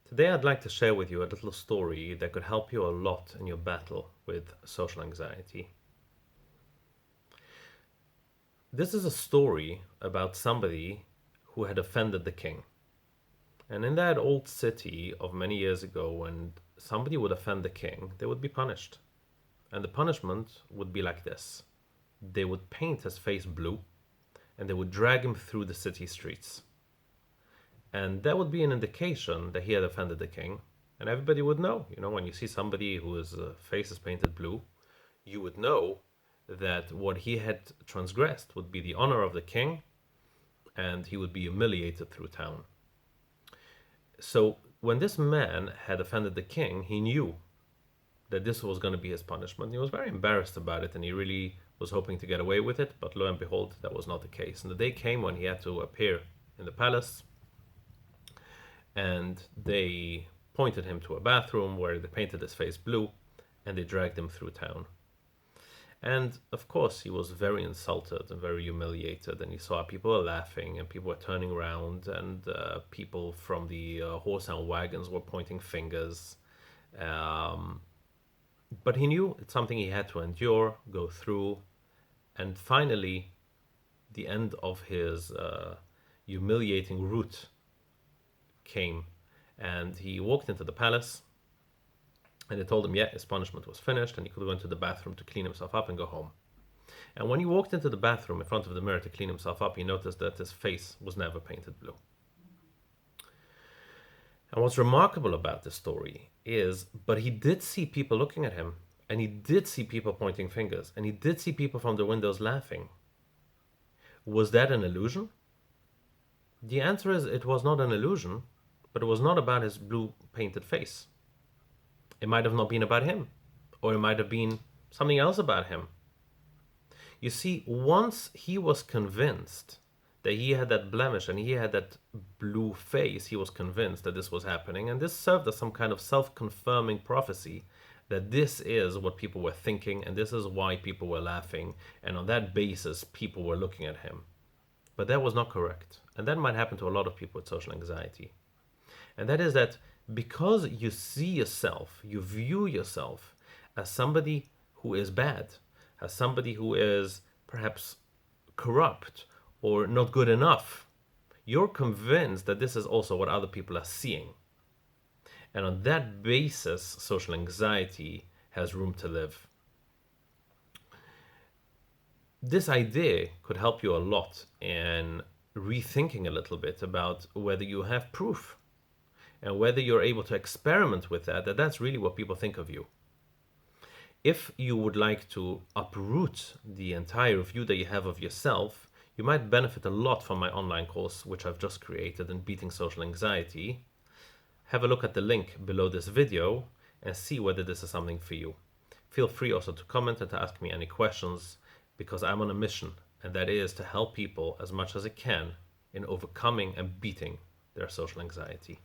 Today I'd like to share with you a little story that could help you a lot in your battle with social anxiety. This is a story about somebody who had offended the king. And in that old city of many years ago, when somebody would offend the king, they would be punished. And the punishment would be like this: they would paint his face blue and they would drag him through the city streets. And that would be an indication that he had offended the king. And everybody would know, when you see somebody whose face is painted blue, you would know that what he had transgressed would be the honor of the king, and he would be humiliated through town. So when this man had offended the king, he knew that this was going to be his punishment. He was very embarrassed about it, and he really was hoping to get away with it, but lo and behold, that was not the case. And the day came when he had to appear in the palace, and they pointed him to a bathroom where they painted his face blue, and they dragged him through town. And of course, he was very insulted and very humiliated, and he saw people were laughing, and people were turning around, and people from the horse and wagons were pointing fingers. But he knew it's something he had to endure, go through, and finally, the end of his humiliating route came, and he walked into the palace, and they told him, his punishment was finished, and he could go into the bathroom to clean himself up and go home. And when he walked into the bathroom in front of the mirror to clean himself up, he noticed that his face was never painted blue. And what's remarkable about this story is, but he did see people looking at him, and he did see people pointing fingers, and he did see people from the windows laughing. Was that an illusion? The answer is, it was not an illusion, but it was not about his blue painted face. It might have not been about him, or it might have been something else about him. You see, once he was convinced that he had that blemish and he had that blue face, he was convinced that this was happening, and this served as some kind of self-confirming prophecy that this is what people were thinking, and this is why people were laughing, and on that basis people were looking at him. But that was not correct, and that might happen to a lot of people with social anxiety. And that is that because you see yourself, you view yourself as somebody who is bad, as somebody who is perhaps corrupt or not good enough, you're convinced that this is also what other people are seeing. And on that basis, social anxiety has room to live. This idea could help you a lot in rethinking a little bit about whether you have proof and whether you're able to experiment with that that's really what people think of you. If you would like to uproot the entire view that you have of yourself, you might benefit a lot from my online course, which I've just created, in Beating Social Anxiety. Have a look at the link below this video and see whether this is something for you. Feel free also to comment and to ask me any questions, because I'm on a mission, and that is to help people as much as I can in overcoming and beating their social anxiety.